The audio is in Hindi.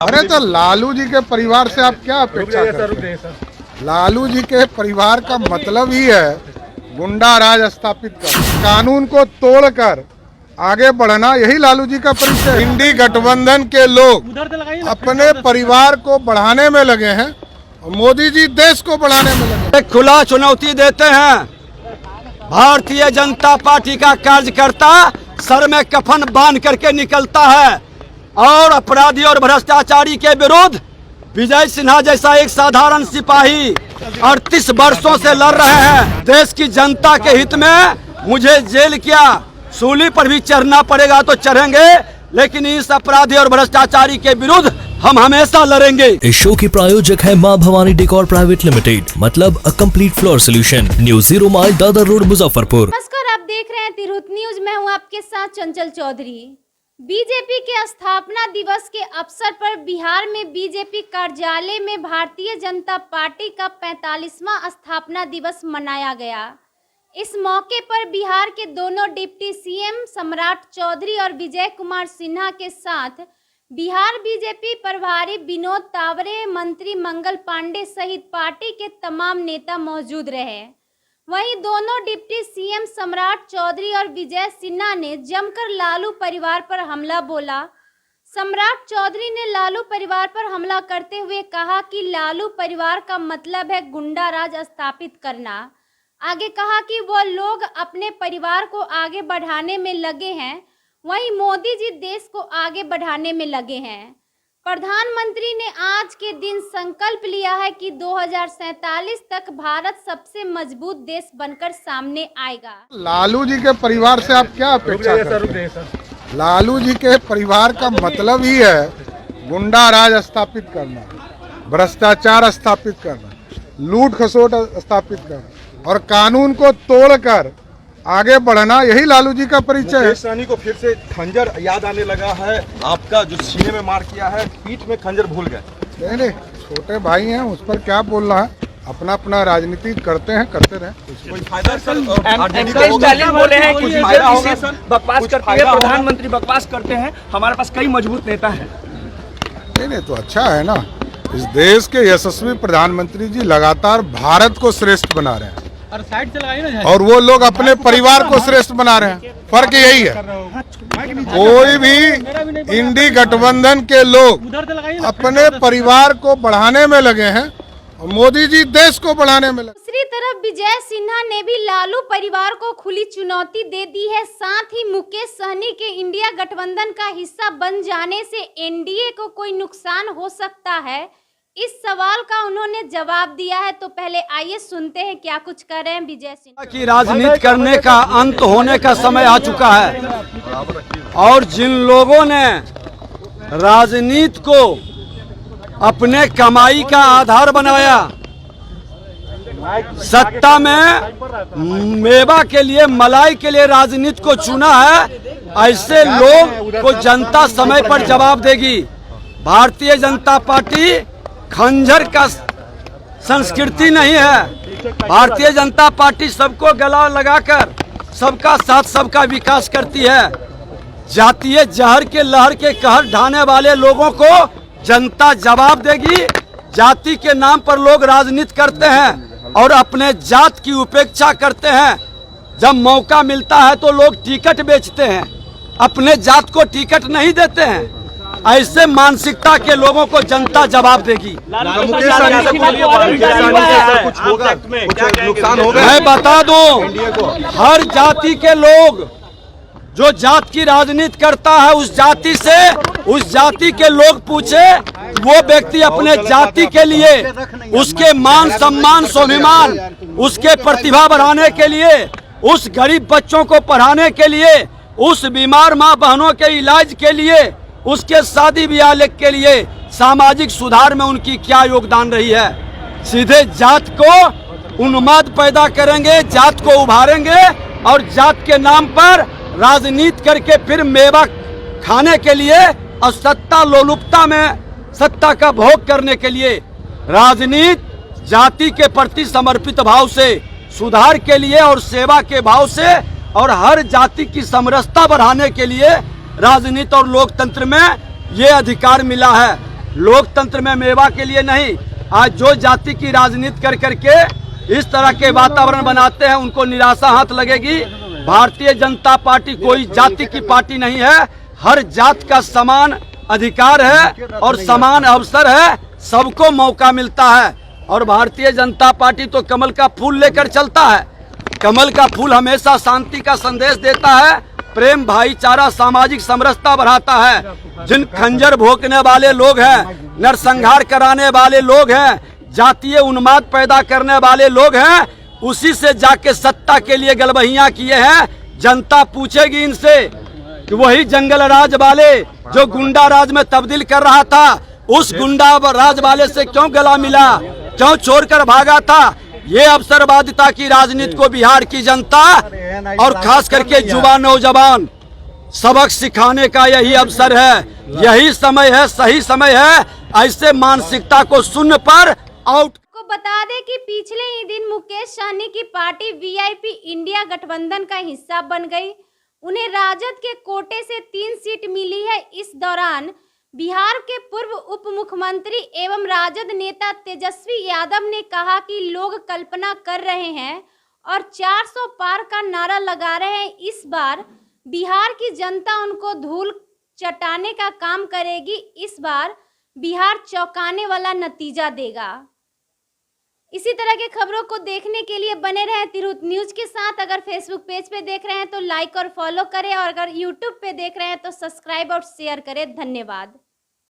अरे तो लालू जी के परिवार से आप क्या अपेक्षा करते हैं? लालू जी के परिवार का मतलब ही है गुंडा राज स्थापित कर, कानून को तोड़कर आगे बढ़ना, यही लालू जी का परिचय है। इंडी गठबंधन के लोग अपने परिवार को बढ़ाने में लगे हैं और मोदी जी देश को बढ़ाने में लगे। एक खुला चुनौती देते हैं, भारतीय जनता पार्टी का कार्यकर्ता सर में कफन बांध करके निकलता है और अपराधी और भ्रष्टाचारी के विरुद्ध विजय सिन्हा जैसा एक साधारण सिपाही 38 वर्षों से लड़ रहे हैं। देश की जनता के हित में मुझे जेल क्या सूली पर भी चढ़ना पड़ेगा तो चढ़ेंगे, लेकिन इस अपराधी और भ्रष्टाचारी के विरुद्ध हम हमेशा लड़ेंगे। इस शो की प्रायोजक है मां भवानी डेकोर प्राइवेट लिमिटेड, मतलब a complete floor solution, new 0 mile Dadar road Muzaffarpur. नमस्कार, आप देख रहे हैं तिरहुत न्यूज। मैं हूं आपके साथ चंचल चौधरी। बीजेपी के स्थापना दिवस के अवसर पर बिहार में बीजेपी कार्यालय में भारतीय जनता पार्टी का 45वां स्थापना दिवस मनाया गया। इस मौके पर बिहार के दोनों डिप्टी सीएम सम्राट चौधरी और विजय कुमार सिन्हा के साथ बिहार बीजेपी प्रभारी विनोद तावरे, मंत्री मंगल पांडे सहित पार्टी के तमाम नेता मौजूद रहे। वहीं दोनों डिप्टी सीएम सम्राट चौधरी और विजय सिन्हा ने जमकर लालू परिवार पर हमला बोला। सम्राट चौधरी ने लालू परिवार पर हमला करते हुए कहा कि लालू परिवार का मतलब है गुंडा राज स्थापित करना। आगे कहा कि वो लोग अपने परिवार को आगे बढ़ाने में लगे हैं, वहीं मोदी जी देश को आगे बढ़ाने में लगे हैं। प्रधानमंत्री ने आज के दिन संकल्प लिया है कि 2047 तक भारत सबसे मजबूत देश बनकर सामने आएगा। लालू जी के परिवार से आप क्या अपेक्षा करते हैं? लालू जी के परिवार का मतलब ही है गुंडा राज स्थापित करना, भ्रष्टाचार स्थापित करना, लूट खसोट स्थापित करना और कानून को तोड़कर आगे बढ़ना, यही लालू जी का परिचय है। सैनी को फिर से खंजर याद आने लगा है, आपका जो सीने में मार किया है, पीठ में खंजर भूल गए। नहीं, छोटे भाई हैं, उस पर क्या बोलना है, अपना अपना राजनीति करते हैं, करते रहे। कोई फायदा सर? स्टालिन बोले हैं कि बीजेपी बकवास करती है, प्रधानमंत्री बकवास करते हैं, हमारे पास कई मजबूत नेता हैं। नहीं तो अच्छा है ना, इस देश के यशस्वी प्रधानमंत्री जी लगातार भारत को श्रेष्ठ बना रहे हैं और वो लोग अपने परिवार को श्रेष्ठ बना रहे हैं। फर्क यही है, कोई भी इंडी गठबंधन के लोग अपने परिवार को बढ़ाने में लगे हैं और मोदी जी देश को बढ़ाने में लगे। दूसरी तरफ विजय सिन्हा ने भी लालू परिवार को खुली चुनौती दे दी है। साथ ही मुकेश सहनी के इंडिया गठबंधन का हिस्सा बन जाने से एनडीए को कोई नुकसान हो सकता है, इस सवाल का उन्होंने जवाब दिया है। तो पहले आइए सुनते हैं क्या कुछ कर रहे हैं विजय सिन्हा। की राजनीति करने का अंत होने का समय आ चुका है और जिन लोगों ने राजनीति को अपने कमाई का आधार बनाया, सत्ता में मेवा के लिए, मलाई के लिए राजनीति को चुना है, ऐसे लोग को जनता समय पर जवाब देगी। भारतीय जनता पार्टी खंजर का संस्कृति नहीं है। भारतीय जनता पार्टी सबको गला लगाकर सबका साथ सबका विकास करती है। जातीय जहर के लहर के कहर ढाने वाले लोगों को जनता जवाब देगी। जाति के नाम पर लोग राजनीति करते हैं और अपने जात की उपेक्षा करते हैं। जब मौका मिलता है तो लोग टिकट बेचते हैं, अपने जात को टिकट नहीं देते हैं। ऐसे मानसिकता के लोगों को जनता जवाब देगी। मैं बता दूं, हर जाति के लोग, जो जात की राजनीति करता है उस जाति से, उस जाति के लोग पूछे, वो व्यक्ति अपने जाति के लिए, उसके मान सम्मान स्वाभिमान, उसके प्रतिभा बढ़ाने के लिए, उस गरीब बच्चों को पढ़ाने के लिए, उस बीमार माँ बहनों के इलाज के लिए, उसके शादी ब्याह के लिए, सामाजिक सुधार में उनकी क्या योगदान रही है। सीधे जात को उन्माद पैदा करेंगे, जात को उभारेंगे और जात के नाम पर राजनीति करके फिर मेवा खाने के लिए और सत्ता लोलुपता में सत्ता का भोग करने के लिए, राजनीति जाति के प्रति समर्पित भाव से, सुधार के लिए और सेवा के भाव से और हर जाति की समरसता बढ़ाने के लिए राजनीति और लोकतंत्र में ये अधिकार मिला है। लोकतंत्र में मेवा के लिए नहीं। आज जो जाति की राजनीति कर करके इस तरह के वातावरण बनाते हैं उनको निराशा हाथ लगेगी। भारतीय जनता पार्टी कोई जाति की पार्टी नहीं है, हर जात का समान अधिकार है और समान अवसर है, सबको मौका मिलता है। और भारतीय जनता पार्टी तो कमल का फूल लेकर चलता है। कमल का फूल हमेशा शांति का संदेश देता है, प्रेम, भाईचारा, सामाजिक समरसता बढ़ाता है। जिन खंजर भोंकने वाले लोग हैं, नरसंहार कराने वाले लोग हैं, जातीय उन्माद पैदा करने वाले लोग हैं, उसी से जाके सत्ता के लिए गलबहियां किए हैं। जनता पूछेगी इनसे कि वही जंगल राज वाले जो गुंडा राज में तब्दील कर रहा था, उस गुंडा राज वाले से क्यों गला मिला, क्यों छोड़कर भागा था। ये अवसरवादिता की राजनीति को बिहार की जनता और खास करके युवा नौजवान सबक सिखाने का यही अवसर है, यही समय है, सही समय है ऐसे मानसिकता को शून्य पर आउट। को बता दें कि पिछले ही दिन मुकेश सहनी की पार्टी वीआईपी इंडिया गठबंधन का हिस्सा बन गई। उन्हें राजद के कोटे से 3 सीट मिली है। इस दौरान बिहार के पूर्व उप मुख्यमंत्री एवं राजद नेता तेजस्वी यादव ने कहा कि लोग कल्पना कर रहे हैं और 400 पार का नारा लगा रहे हैं। इस बार बिहार की जनता उनको धूल चटाने का काम करेगी। इस बार बिहार चौंकाने वाला नतीजा देगा। इसी तरह के खबरों को देखने के लिए बने रहें तिरहुत न्यूज के साथ। अगर फेसबुक पेज पे देख रहे हैं तो लाइक और फॉलो करें और अगर यूट्यूब पे देख रहे हैं तो सब्सक्राइब और शेयर करें। धन्यवाद।